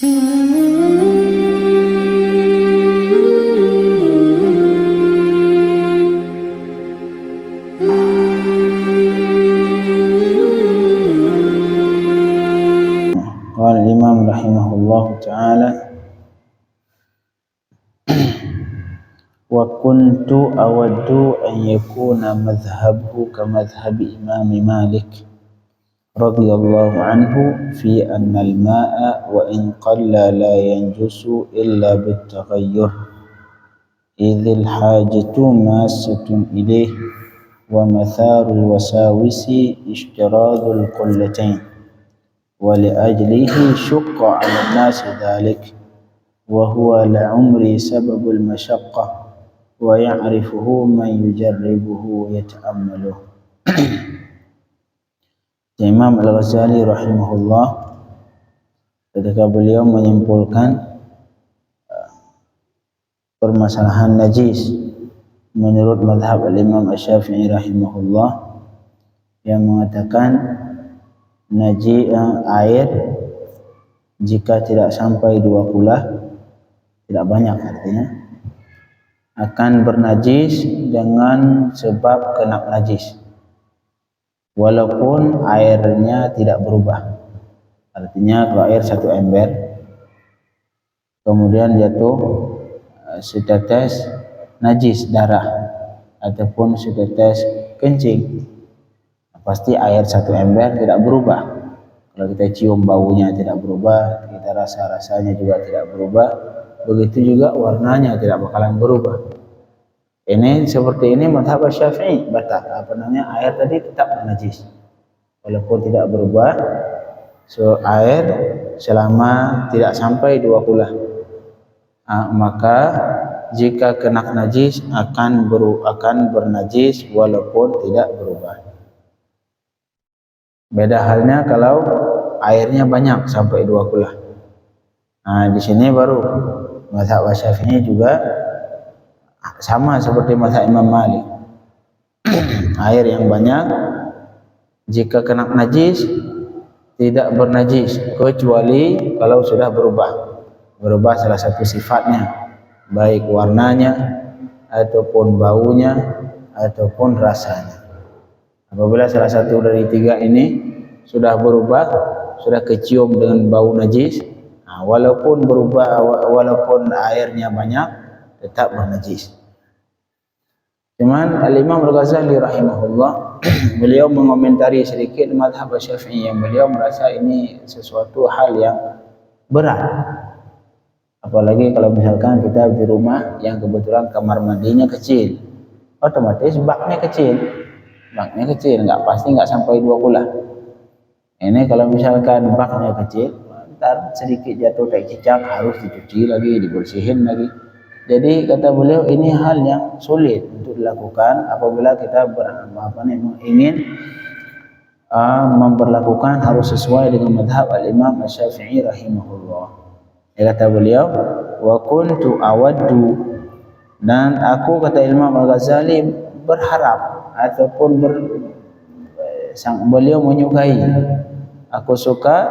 Qala al-Imam rahimahullahu ta'ala wa kuntu awaddu an yakuna madhhabuhu ka madhhabi Imam Malik radhiyallahu anhu fi anna al-ma'a wa in qalla la yanjusu illa bit-taghayyur idhil hajatu massatun ilayh wa matharul wasawisi ishtiradul qullatain wa li ajlihi syuqqa 'ala an-nas dhalik wa huwa la'umri sababul masyaqqah wa ya'rifuhu man yujarribuhu yata'ammaluh. Imam Al-Ghazali rahimahullah ketika beliau menyimpulkan permasalahan najis menurut mazhab al-Imam Asy-Syafi'i rahimahullah yang mengatakan air jika tidak sampai 2 kulah, tidak banyak artinya, akan bernajis dengan sebab kena najis walaupun airnya tidak berubah. Artinya kalau air 1 ember kemudian jatuh setetes najis darah ataupun setetes kencing, pasti air 1 ember tidak berubah. Kalau kita cium baunya tidak berubah, kita rasa rasanya juga tidak berubah, begitu juga warnanya tidak bakalan berubah. Ini seperti ini mazhab Syafi'i, batal air tadi tetap najis walaupun tidak berubah. So air selama tidak sampai 2 kulah, maka jika kena najis akan bernajis walaupun tidak berubah. Beda halnya kalau airnya banyak sampai 2 kulah. Di sini baru mazhab Syafi'i juga sama seperti mazhab Imam Malik. Air yang banyak jika kena najis tidak bernajis kecuali kalau sudah berubah salah satu sifatnya, baik warnanya ataupun baunya ataupun rasanya. Apabila salah satu dari 3 ini sudah berubah, sudah kecium dengan bau najis, walaupun berubah, walaupun airnya banyak, tetap bernajis. Cuman Al-Imam Al-Ghazali rahimahullah beliau mengomentari sedikit mazhab Syafi'i yang beliau merasa ini sesuatu hal yang berat. Apalagi kalau misalkan kita di rumah yang kebetulan kamar mandinya kecil, otomatis baknya kecil, nggak pasti nggak sampai 2 kulah. Ini kalau misalkan baknya kecil, ntar sedikit jatuh kayak cicak harus dicuci lagi, dibersihin lagi. Jadi kata beliau ini hal yang sulit untuk dilakukan apabila kita ingin memperlakukan harus sesuai dengan mazhab al-Imam Asy-Syafi'i rahimahullah. Kata beliau, wa kuntu awaddu, dan aku, kata Imam Al-Ghazali, berharap ataupun beliau menyukai, aku suka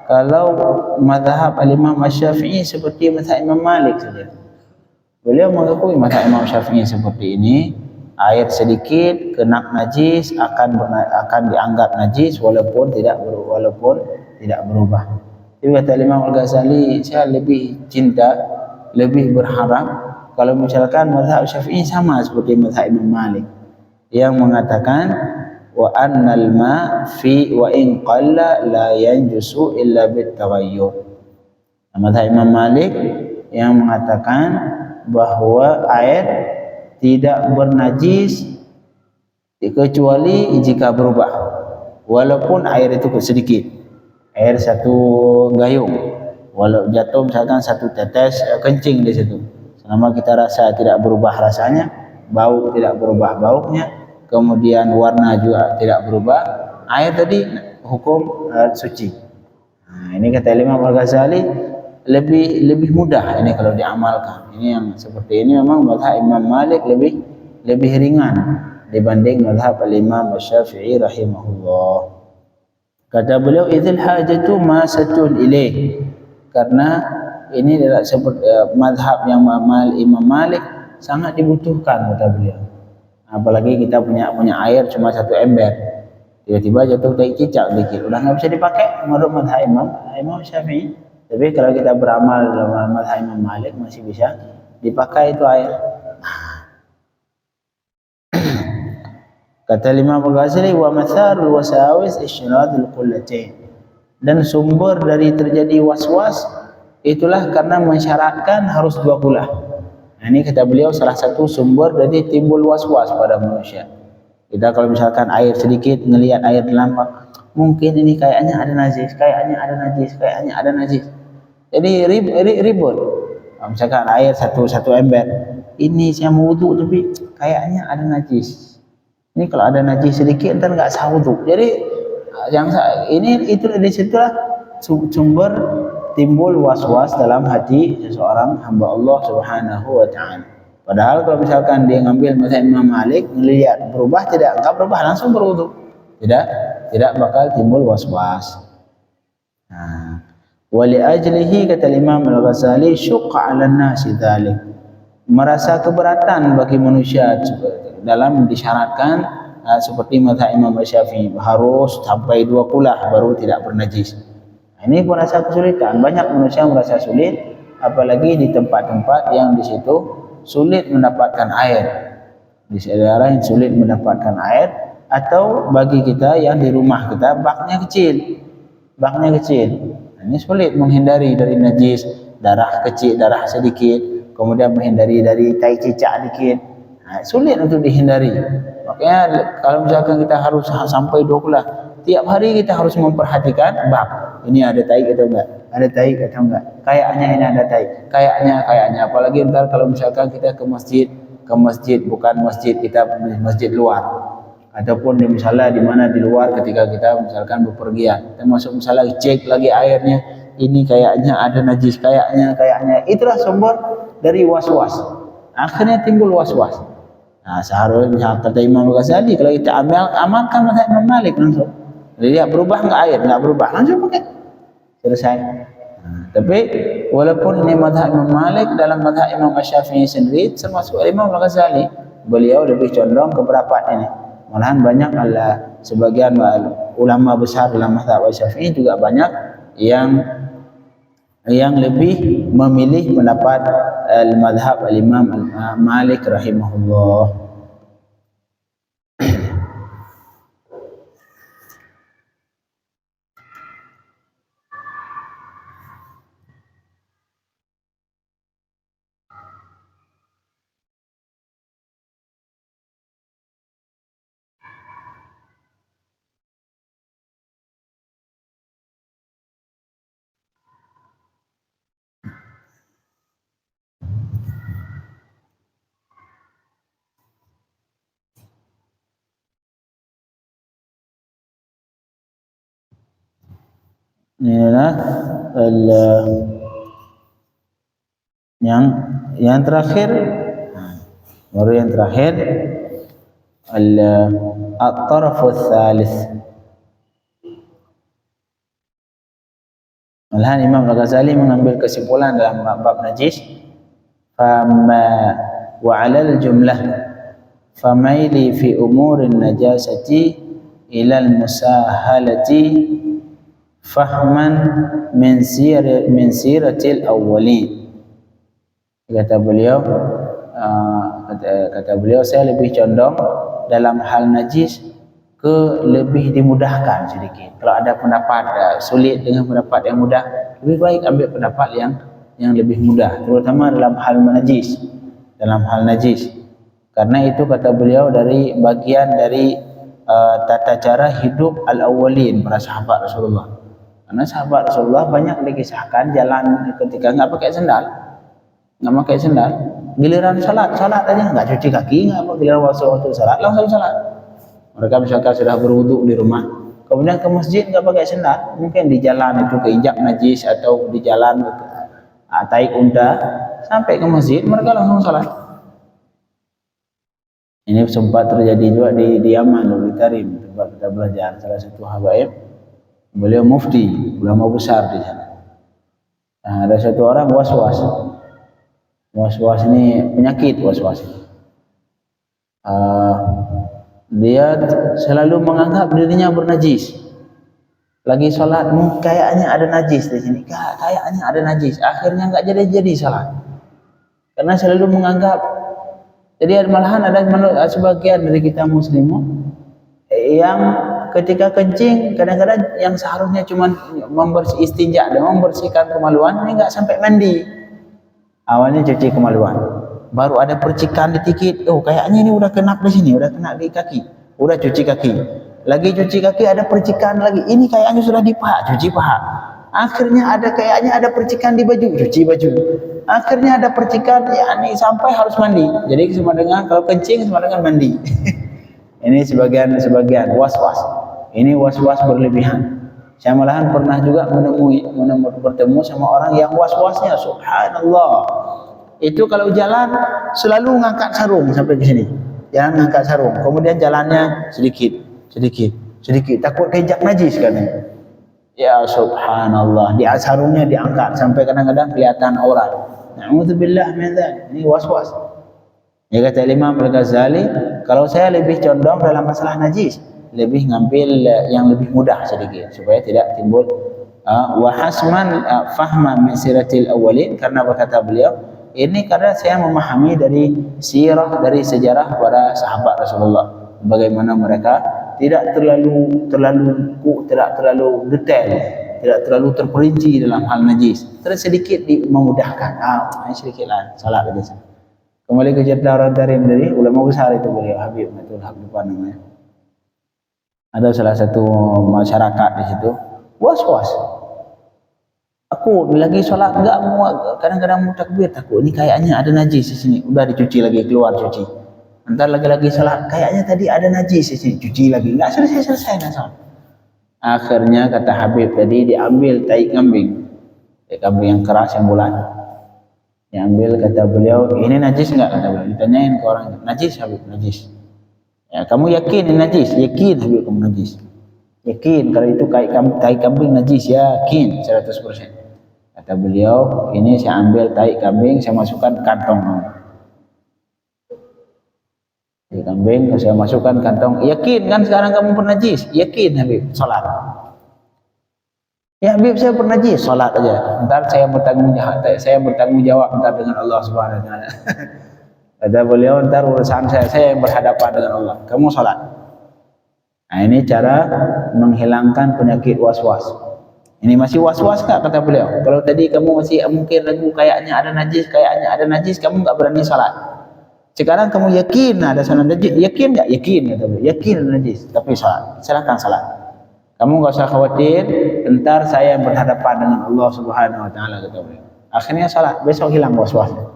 kalau mazhab al-Imam Asy-Syafi'i seperti mazhab Imam Malik saja. Beliau mengakui mazhab Imam Syafi'i seperti ini, air sedikit kena najis akan dianggap najis walaupun tidak berubah. Jadi kata Imam Al-Ghazali, saya lebih cinta, lebih berharap kalau misalkan mazhab Syafi'i sama seperti mazhab Imam Malik yang mengatakan wa annal ma fi wa in qalla la yanjusu illa bit taghayyur. Mazhab Imam Malik yang mengatakan bahwa air tidak bernajis kecuali jika berubah, walaupun air itu sedikit, air 1 gayung, walau jatuh misalkan 1 tetes kencing di situ, selama kita rasa tidak berubah rasanya, bau tidak berubah baunya, kemudian warna juga tidak berubah, air tadi hukum suci. Ini kata Imam Al-Ghazali lebih mudah ini kalau diamalkan. Ini yang seperti ini memang mazhab Imam Malik lebih ringan dibanding mazhab al-Imam Asy-Syafi'i rahimahullah. Kata beliau, idzil hajatu masatun ilaih, karena ini adalah seperti mazhab yang Imam Malik sangat dibutuhkan kata beliau. Apalagi kita punya air cuma 1 ember, tiba-tiba jatuh tai cicak dikit, udah nggak bisa dipakai menurut mazhab Imam Syafi'i. Tapi kalau kita beramal dalam mazhab Imam Malik masih bisa dipakai itu air. Kata Imam Al-Ghazali, wa matharul wasawis isyradul qullatain, dan sumber dari terjadi waswas itulah karena mensyaratkan harus 2 kulah. Nah, ini kata beliau salah satu sumber dari timbul waswas pada manusia. Kita kalau misalkan air sedikit, ngelihat air dalam, mungkin ini kayaknya ada najis, kayaknya ada najis, kayaknya ada najis. Jadi ribut. Misalkan air satu ember, ini saya mau wudu tapi kayaknya ada najis. Ini kalau ada najis sedikit ntar nggak sah wudu. Jadi yang itu di situlah sumber timbul was-was dalam hati seseorang hamba Allah Subhanahu wa taala. Padahal kalau misalkan dia ngambil mazhab Imam Malik, melihat berubah tidak, enggak berubah langsung berwudu. Tidak bakal timbul was-was. Nah, wali ajlihi kata Imam Al-Ghazali syuqqa 'alan nasi dzalik. Merasa keberatan bagi manusia dalam disyaratkan seperti mazhab Imam Syafi'i harus sampai 2 kulah baru tidak bernajis. Ini pun rasa kesulitan. Banyak manusia merasa sulit, apalagi di tempat-tempat yang di situ sulit mendapatkan air, di daerah yang sulit mendapatkan air, atau bagi kita yang di rumah kita baknya kecil. Nah, ini sulit menghindari dari najis, darah kecil, darah sedikit, kemudian menghindari dari tai cicak dikit. Nah, sulit untuk dihindari. Makanya kalau misalkan kita harus sampai 2 kulah, tiap hari kita harus memperhatikan bak. Ini ada tai atau enggak? Ada tai atau enggak? Kayaknya ini ada tai. Kayaknya. Apalagi ntar kalau misalkan kita ke masjid bukan masjid kita, masjid luar, ataupun misalnya di mana di luar ketika kita misalkan bepergian, kita masuk misalnya cek lagi airnya, ini kayaknya ada najis, kayaknya. Itulah sumber dari was-was. Akhirnya timbul was-was. Nah, seharusnya kata Imam Ghazali kalau kita amalkan mazhab Imam Malik langsung. Lihat berubah enggak air, enggak berubah, langsung pakai. Selesai. Nah, tapi walaupun ini mazhab Imam Malik, dalam mazhab Imam Syafi'i sendiri termasuk Imam Al-Ghazali, beliau lebih condong ke pendapat ini. Malahan banyak sebagian ulama besar dalam mazhab Syafi'i juga banyak yang lebih memilih pendapat al-mazhab al-Imam Malik rahimahullah. Inilah yang terakhir, baru yang terakhir at-tarafus tsalits. Malahan Imam Al-Ghazali mengambil kesimpulan dalam bab najis, fama wa 'alal jumlah famaili fi umurin najasati ila al-musahalati fahman min siratil awwalin. Kata beliau, saya lebih condong dalam hal najis ke lebih dimudahkan sedikit. Kalau ada pendapat sulit dengan pendapat yang mudah, lebih baik ambil pendapat yang lebih mudah, terutama dalam hal najis. Karena itu kata beliau dari bagian dari tata cara hidup al-awwalin, para sahabat Rasulullah. Karena sahabat Rasulullah banyak dikisahkan jalan ketika nggak pakai sendal, giliran salat aja nggak cuci kaki, nggak apa, giliran waktu salat langsung salat. Mereka misalkan sudah berwudu di rumah, kemudian ke masjid nggak pakai sendal, mungkin di jalan itu keinjak najis atau di jalan tai unta, sampai ke masjid mereka langsung salat. Ini sempat terjadi juga di Yaman, Nuri Karim, tempat kita belajar, salah satu habaib. Beliau mufti, ulama besar di sana. Nah, ada satu orang was-was. Was-was ini penyakit was-was. Dia selalu menganggap dirinya bernajis. Lagi sholat, kayaknya ada najis di sini. Kayaknya ada najis. Akhirnya nggak jadi sholat. Karena selalu menganggap. Jadi malahan ada sebagian dari kita muslimun yang ketika kencing kadang-kadang yang seharusnya cuma membersih istinja dan membersihkan kemaluan ini nggak sampai mandi. Awalnya cuci kemaluan, baru ada percikan dikit, oh kayaknya ini udah kena di sini, udah kena di kaki, udah cuci kaki, lagi cuci kaki ada percikan lagi, ini kayaknya sudah di paha, cuci paha. Akhirnya ada kayaknya ada percikan di baju, cuci baju. Akhirnya ada percikan, yakni sampai harus mandi. Jadi sama dengan kalau kencing sama dengan mandi. Ini sebagian was-was. Ini was-was berlebihan. Saya malahan pernah juga bertemu sama orang yang was-wasnya, subhanallah. Itu kalau jalan selalu ngangkat sarung sampai ke sini. Jangan ngangkat sarung. Kemudian jalannya sedikit. Takut keinjak najis kan. Ya subhanallah. Dia sarungnya diangkat sampai kadang-kadang kelihatan aurat. Na'udzubillah min dzalik. Ini was-was. Ya kata Imam Al-Ghazali, kalau saya lebih condong dalam masalah najis, lebih ngambil yang lebih mudah sedikit supaya tidak timbul wa hasman fahman min siratil awwalin, karena berkata beliau ini karena saya memahami dari sirah, dari sejarah para sahabat Rasulullah, bagaimana mereka tidak terlalu detail, tidak terlalu terperinci dalam hal najis, terus sedikit memudahkan. Sedikitlah salat aja. Kembali ke cerita orang tarim dari ulama besar itu beliau Habib Matul Haq depan namanya. Ada salah satu masyarakat di situ was-was. Aku lagi sholat enggak mau, kadang-kadang mau takbir takut ini kayaknya ada najis di sini. Udah dicuci lagi, keluar cuci. Entar lagi sholat kayaknya tadi ada najis di sini, cuci lagi. Enggak selesai sholat. Akhirnya kata Habib tadi diambil tai kambing yang keras yang bulat. Diambil, kata beliau ini najis enggak, kata beliau. Ditanyain ke orang, najis Habib, najis. Ya, kamu yakin ini najis? Yakin Habib kamu najis. Yakin kalau itu tai kambing najis, yakin 100%. Kata beliau, ini saya ambil tai kambing, saya masukkan kantong. Tai kambing saya masukkan kantong. Yakin kan sekarang kamu bernajis? Yakin Habib, salat. Ya Habib saya bernajis, salat aja. Entar saya bertanggung jawab entar dengan Allah Subhanahu wa taala. Kata beliau, entar urusan saya yang berhadapan dengan Allah. Kamu salat. Nah, ini cara menghilangkan penyakit was-was. Ini masih was-was kak, kata beliau. Kalau tadi kamu masih mungkin ragu, kayaknya ada najis, kamu enggak berani salat. Sekarang kamu yakin ada sana najis, yakin enggak? Yakin, kata beliau. Yakin ada najis, tapi salat. Silakan salat. Kamu enggak usah khawatir, entar saya berhadapan dengan Allah Subhanahu wa taala, kata beliau. Akhirnya salat, besok hilang was-wasnya.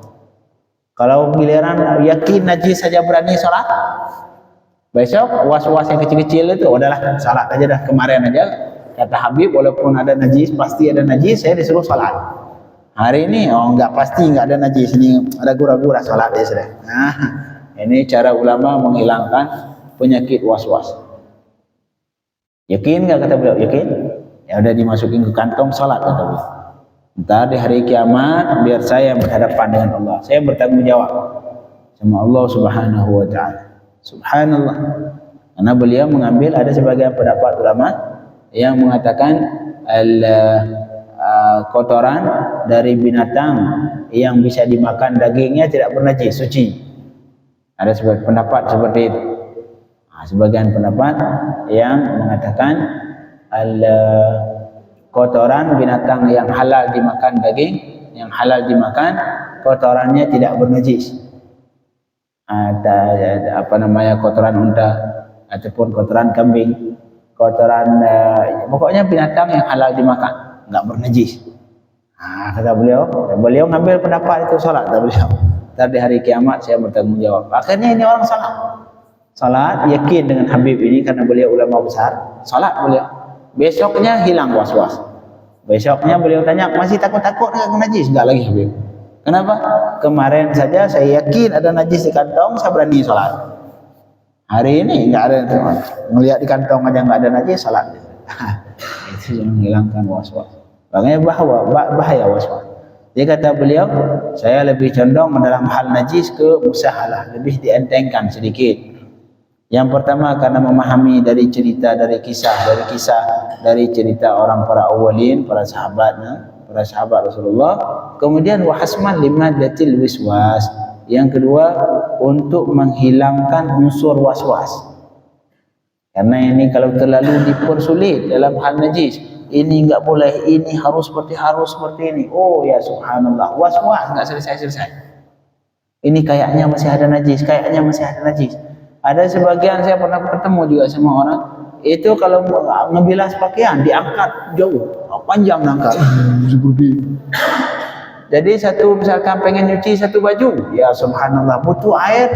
Kalau giliran yakin najis saja berani salat, besok was-was yang kecil-kecil itu udahlah salat aja dah. Kemarin aja kata Habib walaupun ada najis, pasti ada najis, saya disuruh salat. Hari ini enggak pasti, enggak ada najis, ini ragu-ragu dah salat ya sudah. Nah, ini cara ulama menghilangkan penyakit was-was. Yakin enggak, kata beliau? Yakin. Ya udah dimasukin ke kantong salat, kata beliau. Entar di hari kiamat biar saya berhadapan dengan Allah, saya bertanggung jawab sama Allah Subhanahu wa taala. Subhanallah. Karena beliau mengambil, ada sebagian pendapat ulama yang mengatakan kotoran dari binatang yang bisa dimakan dagingnya tidak bernajis, suci. Ada sebagian pendapat seperti itu. Sebagian pendapat yang mengatakan kotoran binatang yang halal dimakan daging, yang halal dimakan kotorannya tidak bernajis. Kotoran unta ataupun kotoran kambing, kotoran pokoknya binatang yang halal dimakan enggak bernajis. Kata beliau ngambil pendapat itu salat, kata beliau. Ntar di hari kiamat saya bertanggung jawab. Akhirnya ini orang salat yakin dengan Habib ini karena beliau ulama besar. Salat beliau. Besoknya hilang was-was. Besoknya beliau tanya, masih takut-takut enggak najis? Enggak lagi Habib. Kenapa? Kemarin saja saya yakin ada najis di kantong, saya berani salat. Hari ini enggak ada, ngelihat di kantong aja enggak ada najis, salat. Itu yang menghilangkan was-was. Makanya bahaya was-was. Dia kata beliau, saya lebih condong dalam hal najis ke musahalah, lebih dientengkan sedikit. Yang pertama karena memahami dari cerita, dari cerita orang para awalin, para sahabat Rasulullah. Kemudian wahasman limaddatil wiswas. Yang kedua untuk menghilangkan unsur waswas. Karena ini kalau terlalu dipersulit dalam hal najis, ini enggak boleh, ini harus seperti ini. Oh ya subhanallah, waswas enggak selesai. Ini kayaknya masih ada najis, Ada sebagian saya pernah bertemu juga sama orang, itu kalau ngebilas pakaian diangkat jauh, panjang angkat. Jadi misalkan pengen nyuci satu baju, ya subhanallah butuh air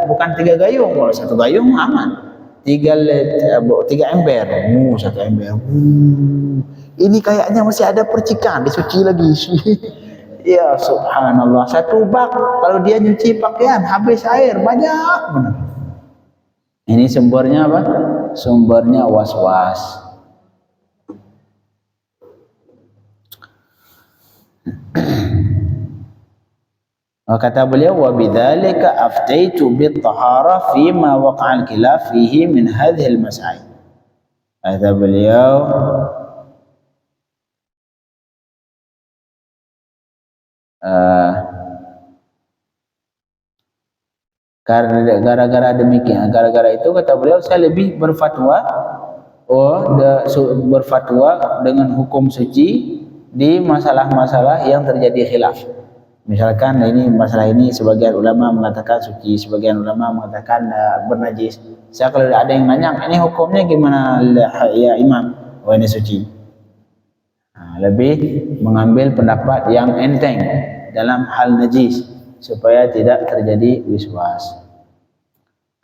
bukan 3 gayung, kalau 1 gayung aman. 3 ember, 1 ember. Ini kayaknya masih ada percikan, disuci lagi. Ya subhanallah, 1 bak kalau dia nyuci pakaian habis air banyak benar. Ini sumbernya apa? Sumbernya waswas. Kata beliau, wa bidzalika aftaitu bit-taharah fi ma waqa'a al-khilaf fihi min hadhihi al-mas'ail. Kata beliau, karena gara-gara demikian, gara-gara itu kata beliau saya lebih berfatwa dengan hukum suci di masalah-masalah yang terjadi khilaf. Misalkan ini masalah ini sebagian ulama mengatakan suci, sebagian ulama mengatakan bernajis. Saya kalau ada yang nanya, ini hukumnya gimana ya imam? Oh ini suci. Lebih mengambil pendapat yang enteng dalam hal najis supaya tidak terjadi wiswas.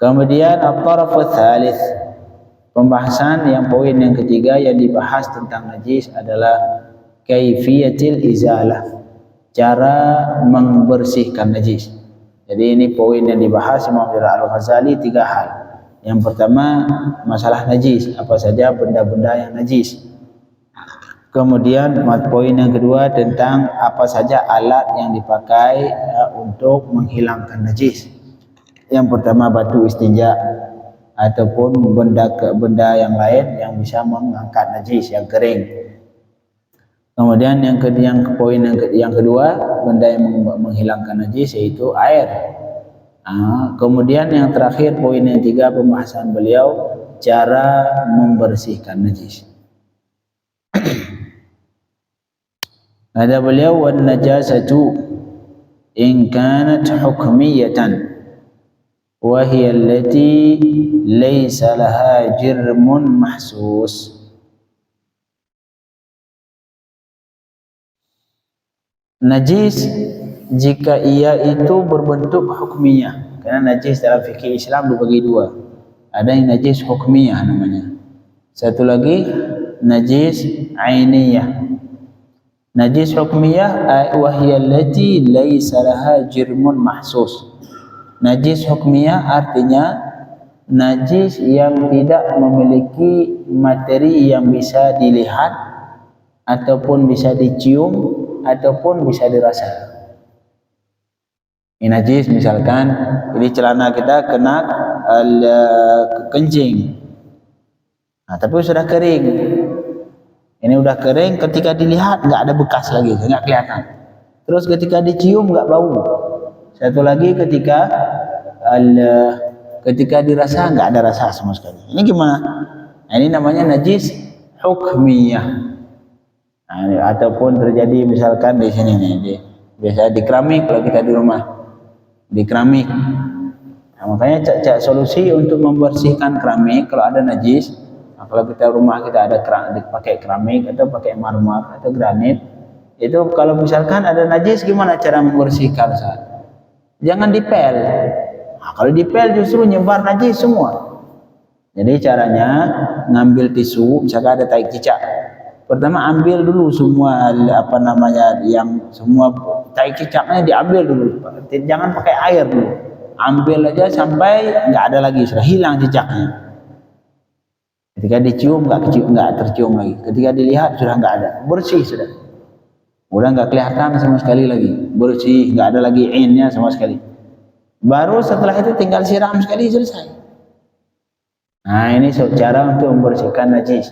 Kemudian at-taraf ats-tsalits, pembahasan yang poin yang ketiga yang dibahas tentang najis adalah kaifiyatil izalah, cara membersihkan najis. Jadi ini poin yang dibahas Imam Al-Ghazali 3 hal. Yang pertama masalah najis, apa saja benda-benda yang najis. Kemudian poin yang kedua tentang apa saja alat yang dipakai untuk menghilangkan najis. Yang pertama batu istinja ataupun benda yang lain yang bisa mengangkat najis yang kering. Kemudian poin yang kedua benda yang menghilangkan najis yaitu air. Kemudian yang terakhir poin yang 3 pembahasan beliau cara membersihkan najis. Ada beliau wan najasatu in kanat hukmiyatan wa hiya allati laysa laha jirmun mahsus. Najis jika ia itu berbentuk hukmiyah, karena najis dalam fikih Islam dibagi 2. Ada yang najis hukmiyah namanya. Satu lagi najis ainiyah. Najis hukmiyah wa hiya allati laysa laha jirmun mahsus. Najis hukmiyah artinya najis yang tidak memiliki materi yang bisa dilihat ataupun bisa dicium ataupun bisa dirasa. Ini najis misalkan ini celana kita kena kencing, tapi sudah kering. Ini udah kering, ketika dilihat nggak ada bekas lagi, nggak kelihatan. Terus ketika dicium nggak bau. Satu lagi ketika dirasa nggak ada rasa sama sekali. Ini gimana? Ini namanya najis hukmiyah. Ataupun terjadi misalkan di sini nih, biasa di keramik kalau kita di rumah, di keramik. Makanya cak solusi untuk membersihkan keramik kalau ada najis. Kalau kita rumah kita ada pakai keramik atau pakai marmer atau granit, itu kalau misalkan ada najis gimana cara membersihkan saat? Jangan dipel. Kalau dipel justru nyebar najis semua. Jadi caranya ngambil tisu, misalkan ada tai cicak. Pertama ambil dulu semua yang semua tai cicaknya diambil dulu. Jangan pakai air dulu. Ambil aja sampai nggak ada lagi, sudah hilang cicaknya. Ketika dicium nggak tercium lagi. Ketika dilihat sudah nggak ada, bersih sudah. Udah nggak kelihatan sama sekali lagi, bersih, nggak ada lagi ainnya sama sekali. Baru setelah itu tinggal siram sekali selesai. Nah ini cara untuk membersihkan najis.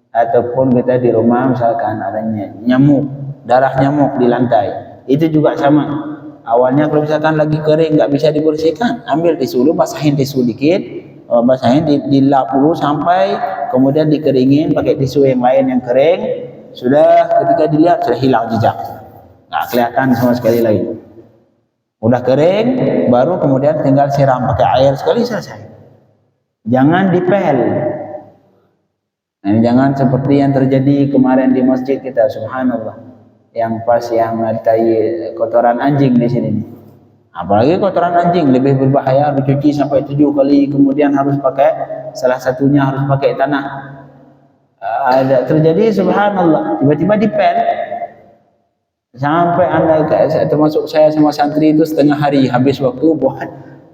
Ataupun kita di rumah misalkan adanya nyamuk, darah nyamuk di lantai, itu juga sama. Awalnya kalau misalkan lagi kering nggak bisa dibersihkan, ambil tisu dulu, basahin tisu dikit, basahin dilap dulu sampai kemudian dikeringin pakai tisu yang lain yang kering. Sudah ketika dilihat sudah hilang jejak, nggak kelihatan sama sekali lagi. Udah kering, baru kemudian tinggal siram pakai air sekali selesai. Jangan dipel. Nah, jangan seperti yang terjadi kemarin di masjid kita, subhanallah, yang pas yang ada kotoran anjing di sini. Apalagi kotoran anjing lebih berbahaya, dicuci sampai 7 kali, kemudian harus pakai, salah satunya harus pakai tanah. Ada terjadi, subhanallah, tiba-tiba dipel. Sampai anda, termasuk saya sama santri itu, setengah hari habis waktu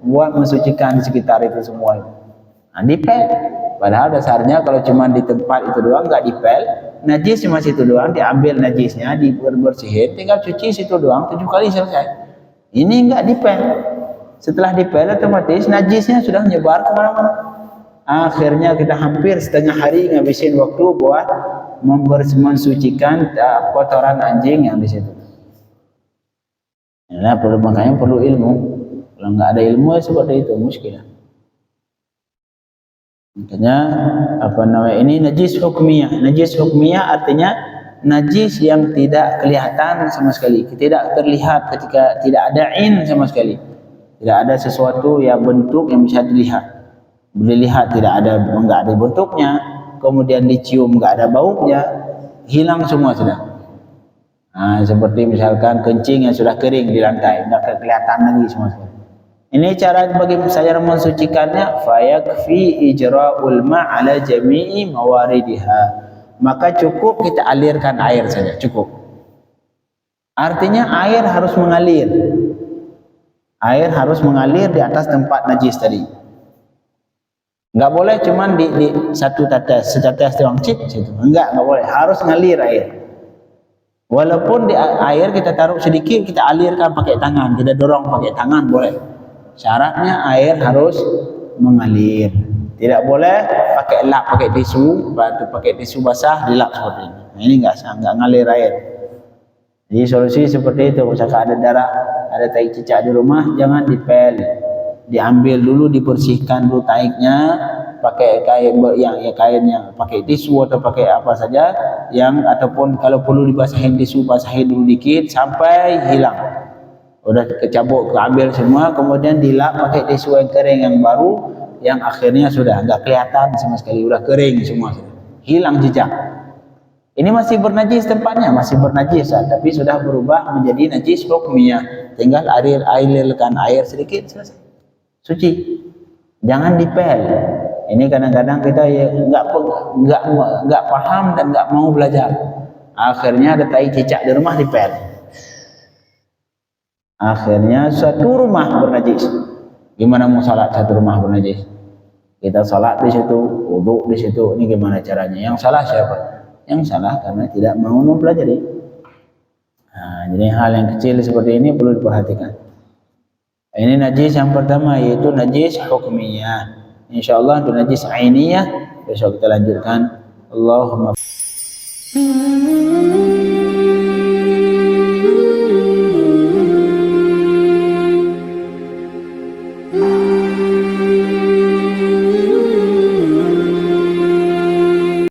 buat mensucikan di sekitar itu semua. Nah, dipel. Padahal dasarnya kalau cuma di tempat itu doang, nggak dipel, najis cuma situ doang, diambil najisnya, dibersihin, tinggal cuci situ doang 7 kali selesai. Ini nggak dipel. Setelah dipel otomatis najisnya sudah menyebar kemana-mana. Akhirnya kita hampir setengah hari ngabisin waktu buat mensucikan kotoran anjing yang di situ. Nah, makanya perlu ilmu. Kalau nggak ada ilmu seperti itu muskilah. Makanya ini najis hukmiyah. Najis hukmiyah artinya najis yang tidak kelihatan sama sekali, tidak terlihat ketika tidak ada ain sama sekali. Tidak ada sesuatu yang bentuk yang bisa dilihat. Dilihat tidak ada, enggak ada bentuknya, kemudian dicium enggak ada baunya, hilang semua sudah. Nah, seperti misalkan kencing yang sudah kering di lantai, enggak kelihatan lagi semua sekali. Ini cara bagi saya mensucikannya, fayakfi ijra'ul ma'ala jami'i mawaridiha. Maka cukup kita alirkan air saja, cukup. Artinya air harus mengalir. Air harus mengalir di atas tempat najis tadi. Enggak boleh cuman di satu tetes, setetes doang cip situ. Enggak boleh, harus ngalir air. Walaupun di air kita taruh sedikit, kita alirkan pakai tangan, kita dorong pakai tangan boleh. Syaratnya air harus mengalir. Tidak boleh pakai lap, pakai tisu, pakai tisu basah dilap seperti ini. Nah, ini enggak ngalir air. Jadi solusi seperti itu. Misalkan ada darah, ada tai cicak di rumah, jangan dipel. Diambil dulu, dibersihkan dulu taiknya, pakai kain yang pakai tisu atau pakai apa saja yang, ataupun kalau perlu dibasahin tisu, basahin dulu dikit sampai hilang. Udah kecabuk, keambil semua, kemudian dilap pakai tisu yang kering yang baru, yang akhirnya sudah enggak kelihatan sama sekali, udah kering semua, hilang jejak. Ini masih bernajis tempatnya, masih bernajis, tapi sudah berubah menjadi najis hukmiyah. Tinggal alirkan air sedikit selesai, suci. Jangan dipel. Ini kadang-kadang kita ya enggak paham dan enggak mau belajar. Akhirnya ada tai cicak di rumah dipel. Akhirnya satu rumah bernajis. Gimana mau salat satu rumah bernajis? Kita salat di situ, wudu di situ. Ini gimana caranya? Yang salah siapa? Yang salah karena tidak mau mempelajari. Nah, jadi hal yang kecil seperti ini perlu diperhatikan. Ini najis yang pertama, yaitu najis hukmiyah. Insyaallah untuk najis ainiyah besok kita lanjutkan. Allahumma